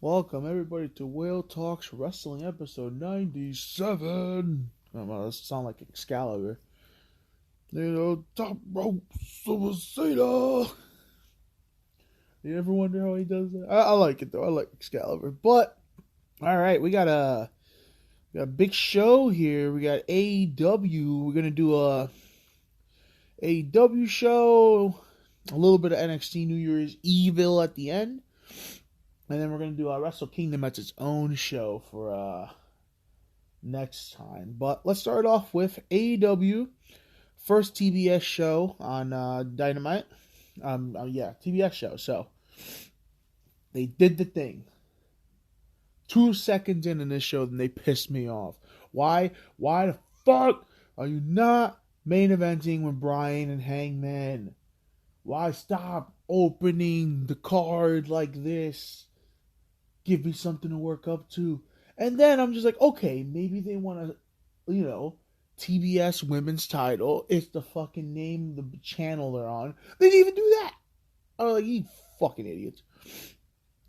Welcome everybody to Whale Talks Wrestling episode 97. Well, this sound like Excalibur. Top rope suicida. You ever wonder how he does that? I like it though. I like Excalibur. But all right, we got a big show here. We got AEW. We're gonna do a AEW show, a little bit of NXT New Year's Evil at the end. And then we're going to do Wrestle Kingdom as its own show for next time. But let's start off with AEW. First TBS show on Dynamite. TBS show. So, they did the thing. 2 seconds in this show, then they pissed me off. Why the fuck are you not main eventing with Bryan and Hangman? Why stop opening the card like this? Give me something to work up to. And then I'm just like, okay, maybe they want to, TBS women's title. It's the fucking name of the channel they're on. They didn't even do that. I was like, you fucking idiots.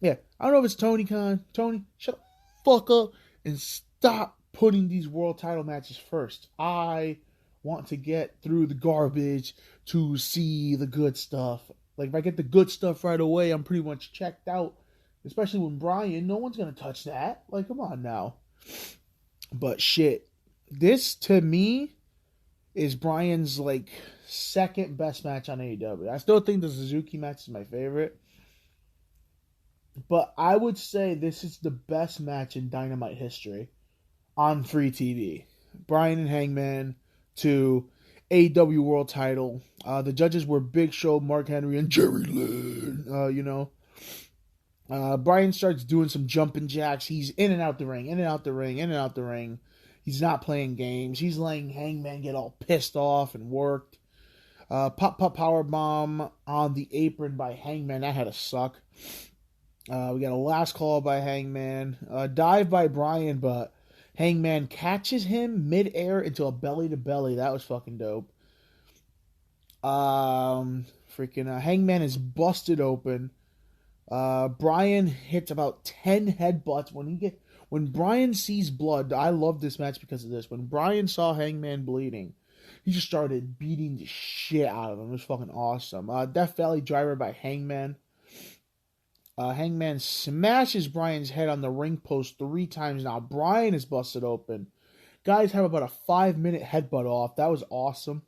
Yeah, I don't know if it's Tony Khan. Tony, shut the fuck up and stop putting these world title matches first. I want to get through the garbage to see the good stuff. Like, if I get the good stuff right away, I'm pretty much checked out. Especially when Bryan, no one's going to touch that. Like, come on now. But shit, this to me is Bryan's, second best match on AEW. I still think the Suzuki match is my favorite. But I would say this is the best match in Dynamite history on free TV. Bryan and Hangman to AEW World Title. The judges were Big Show, Mark Henry, and Jerry Lynn. Bryan starts doing some jumping jacks. He's in and out the ring. He's not playing games. He's letting Hangman get all pissed off and worked. Pop power bomb on the apron by Hangman. That had to suck. We got a last call by Hangman. Dive by Bryan, but Hangman catches him mid-air into a belly-to-belly. That was fucking dope. Hangman is busted open. Bryan hits about 10 headbutts. When Bryan sees blood, I love this match because of this. When Bryan saw Hangman bleeding, he just started beating the shit out of him. It was fucking awesome. Death Valley Driver by Hangman. Hangman smashes Bryan's head on the ring post 3 times now. Bryan is busted open. Guys have about a 5-minute headbutt off. That was awesome.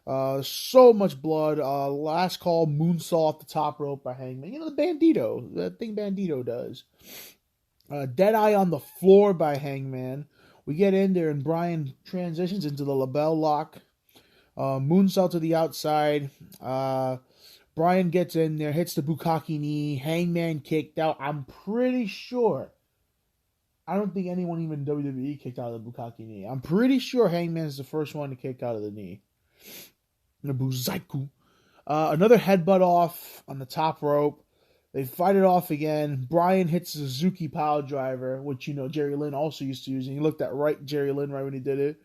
So much blood. Last call, moonsault off the top rope by Hangman. The Bandito. That thing Bandito does. Deadeye on the floor by Hangman. We get in there and Bryan transitions into the label lock. Moonsault to the outside. Bryan gets in there, hits the Bukkake knee. Hangman kicked out. I'm pretty sure. I don't think anyone even in WWE kicked out of the Bukkake knee. I'm pretty sure Hangman's the first one to kick out of the knee. The Buzaiku. Another headbutt off on the top rope. They fight it off again. Bryan hits the Suzuki pile driver, which Jerry Lynn also used to use. And he looked at Jerry Lynn right when he did it.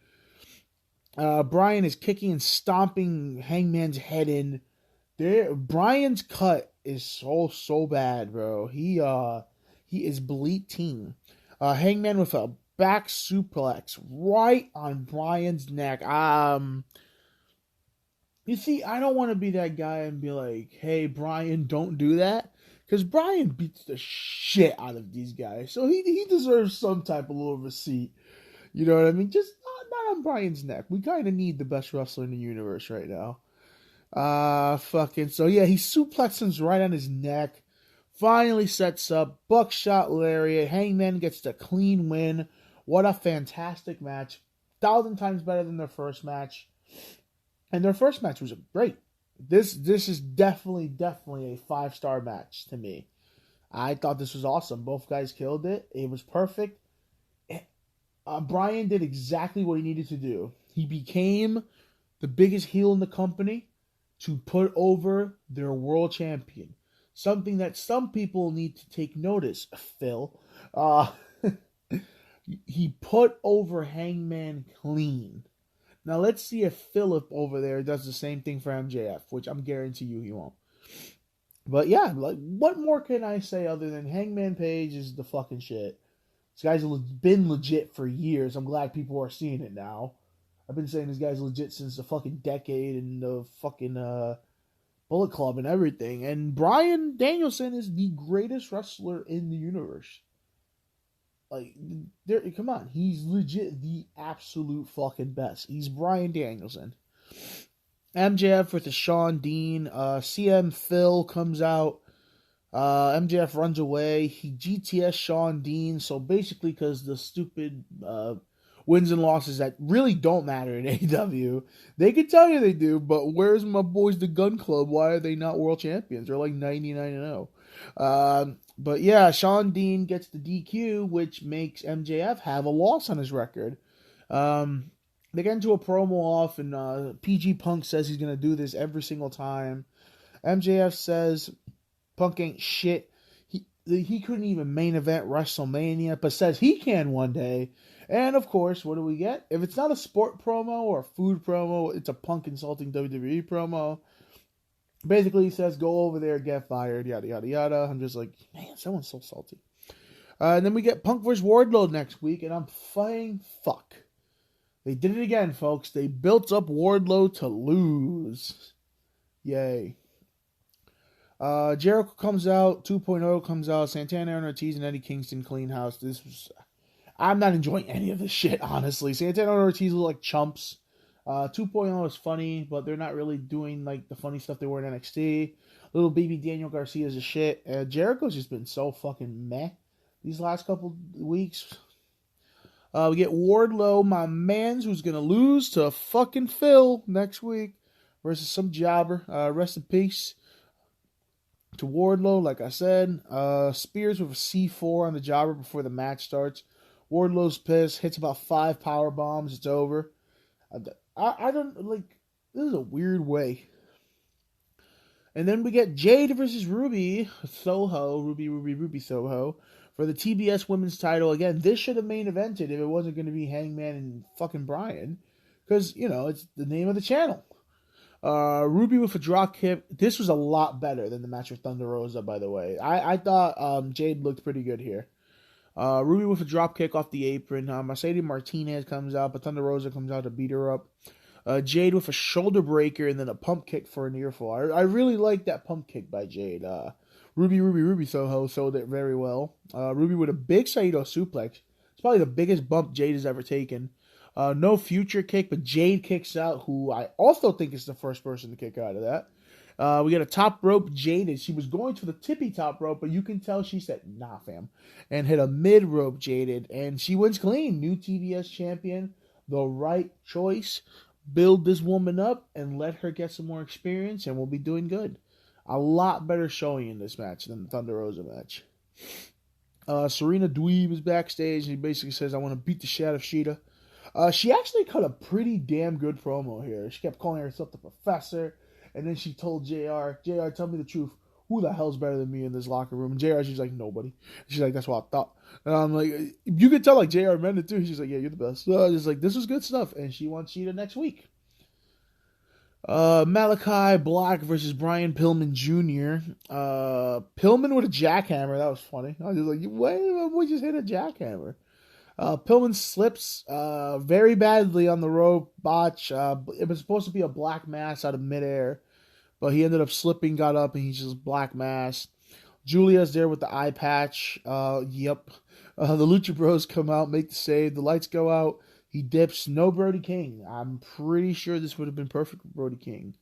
Bryan is kicking and stomping Hangman's head in. Bryan's cut is so bad, bro. He is bleeding. Hangman with a back suplex right on Bryan's neck. You see, I don't want to be that guy and be like, hey, Bryan, don't do that. Because Bryan beats the shit out of these guys. So he deserves some type of little receipt. You know what I mean? Just not on Bryan's neck. We kind of need the best wrestler in the universe right now. So yeah, he suplexes right on his neck. Finally sets up. Buckshot lariat. Hangman gets the clean win. What a fantastic match. 1,000 times better than their first match. And their first match was great. This is definitely a 5-star match to me. I thought this was awesome. Both guys killed it. It was perfect. Bryan did exactly what he needed to do. He became the biggest heel in the company to put over their world champion. Something that some people need to take notice, Phil. He put over Hangman clean. Now let's see if Philip over there does the same thing for MJF, which I'm guarantee you he won't. But yeah, like, what more can I say other than Hangman Page is the fucking shit. This guy's been legit for years. I'm glad people are seeing it now. I've been saying this guy's legit since the fucking decade and the fucking Bullet Club and everything. And Bryan Danielson is the greatest wrestler in the universe. Like, come on, he's legit the absolute fucking best. He's Bryan Danielson. MJF versus Shawn Dean. CM Phil comes out. MJF runs away. He GTS Shawn Dean. So basically, because the stupid wins and losses that really don't matter in AEW, they can tell you they do, but where's my boys, the Gun Club? Why are they not world champions? They're like 99-0. But yeah, Shawn Dean gets the DQ, which makes MJF have a loss on his record. They get into a promo off, and PG Punk says he's going to do this every single time. MJF says Punk ain't shit. He couldn't even main event WrestleMania, but says he can one day. And of course, what do we get? If it's not a sport promo or a food promo, it's a Punk insulting WWE promo. Basically, he says, go over there, get fired, yada, yada, yada. I'm just like, man, someone's so salty. And then we get Punk vs. Wardlow next week, and I'm fighting fuck. They did it again, folks. They built up Wardlow to lose. Yay. Jericho comes out. 2.0 comes out. Santana and Ortiz and Eddie Kingston clean house. I'm not enjoying any of this shit, honestly. Santana and Ortiz look like chumps. 2.0 is funny, but they're not really doing like the funny stuff they were in NXT. Little baby Daniel Garcia's a shit. Jericho's just been so fucking meh these last couple weeks. We get Wardlow, my mans, who's going to lose to fucking Phil next week versus some jobber. Rest in peace to Wardlow, like I said. Spears with a C4 on the jobber before the match starts. Wardlow's pissed, hits about 5 power bombs, it's over. I don't, like, this is a weird way. And then we get Jade versus Ruby Soho, Ruby Soho, for the TBS Women's title. Again, this should have main evented if it wasn't going to be Hangman and fucking Bryan. Because, you know, it's the name of the channel. Ruby with a drop kick. This was a lot better than the match with Thunder Rosa, by the way. I thought Jade looked pretty good here. Ruby with a drop kick off the apron. Mercedes Martinez comes out, but Thunder Rosa comes out to beat her up. Jade with a shoulder breaker and then a pump kick for a near fall. I really like that pump kick by Jade. Ruby Soho sold it very well. Ruby with a big Saito suplex. It's probably the biggest bump Jade has ever taken. No future kick, but Jade kicks out, who I also think is the first person to kick out of that. We get a top rope Jaded. She was going to the tippy top rope, but you can tell she said, nah, fam. And hit a mid rope Jaded. And she wins clean. New TBS champion. The right choice. Build this woman up and let her get some more experience, and we'll be doing good. A lot better showing in this match than the Thunder Rosa match. Serena Dweeb is backstage, and he basically says, I want to beat the shit out of Sheeta. She actually cut a pretty damn good promo here. She kept calling herself the professor, and then she told JR, tell me the truth. Who the hell's better than me in this locker room? And JR, she's like, nobody. She's like, that's what I thought. And I'm like, you could tell, like, JR meant it too. She's like, yeah, you're the best. So I was just like, this is good stuff. And she wants Sheeta next week. Malachi Black versus Brian Pillman Jr. Pillman with a jackhammer. That was funny. I was just like, wait, we just hit a jackhammer. Pillman slips very badly on the rope botch. It was supposed to be a black mass out of midair, but he ended up slipping, got up, and he's just black mass. Julia's there with the eye patch. Yep. The Lucha Bros come out, make the save. The lights go out. He dips. No Brody King. I'm pretty sure this would have been perfect for Brody King.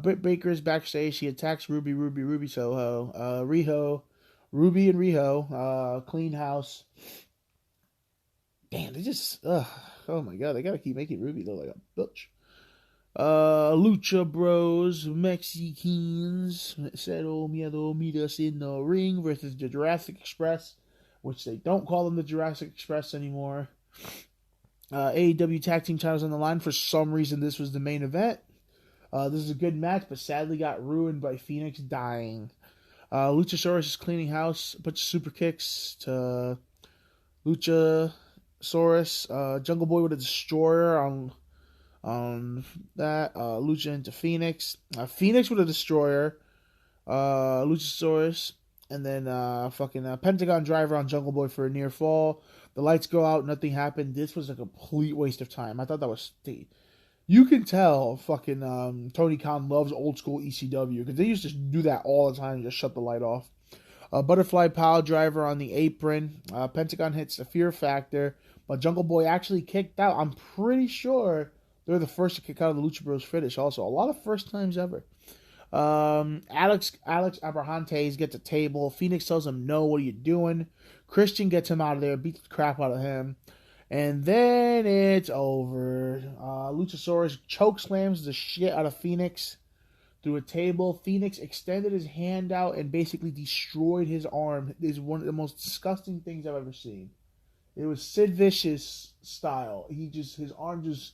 Britt Baker is backstage. She attacks Ruby Soho. Ruby and Riho. Clean house. Damn, they just... oh my god, they gotta keep making Ruby look like a bitch. Lucha Bros, Mexicans, Cero Miedo meet us in the ring versus the Jurassic Express, which they don't call them the Jurassic Express anymore. AEW Tag Team titles on the line. For some reason, this was the main event. This is a good match, but sadly got ruined by Phoenix dying. Luchasaurus is cleaning house. A bunch of super kicks to Luchasaurus. Jungle Boy with a destroyer on that. Lucha into Phoenix. Phoenix with a destroyer. Luchasaurus, and then Pentagon Driver on Jungle Boy for a near fall. The lights go out, nothing happened. This was a complete waste of time. I thought that was you can tell Tony Khan loves old school ECW because they used to do that all the time, just shut the light off. Butterfly Pile Driver on the apron. Pentagon hits the Fear Factor, but Jungle Boy actually kicked out. I'm pretty sure they're the first to kick out of the Lucha Bros finish. Also, a lot of first times ever. Alex Abrahantes gets a table. Phoenix tells him, no, what are you doing? Christian gets him out of there, beats the crap out of him. And then it's over. Luchasaurus choke slams the shit out of Phoenix through a table. Phoenix extended his hand out and basically destroyed his arm. It is one of the most disgusting things I've ever seen. It was Sid Vicious style. His arm just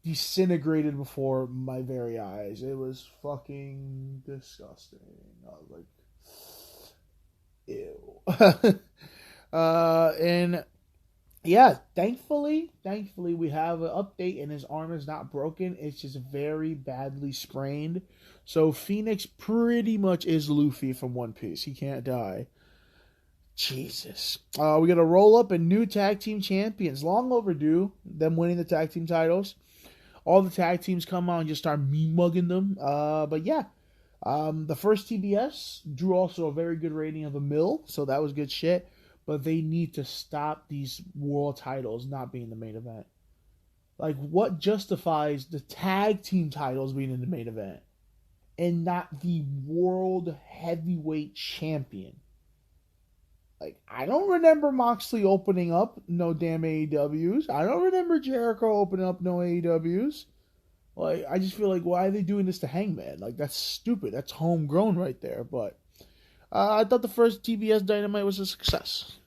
disintegrated before my very eyes. It was fucking disgusting. I was like, ew. And yeah, thankfully we have an update and his arm is not broken. It's just very badly sprained. So Phoenix pretty much is Luffy from One Piece. He can't die. Jesus. We got a roll up and new tag team champions. Long overdue, them winning the tag team titles. All the tag teams come out and just start mugging them. But yeah, the first TBS drew also a very good rating of 1 mil, so that was good shit. But they need to stop these world titles not being the main event. Like, what justifies the tag team titles being in the main event and not the world heavyweight champion? Like, I don't remember Moxley opening up no damn AEWs. I don't remember Jericho opening up no AEWs. Like, I just feel like, why are they doing this to Hangman? Like, that's stupid. That's homegrown right there. But I thought the first TBS Dynamite was a success.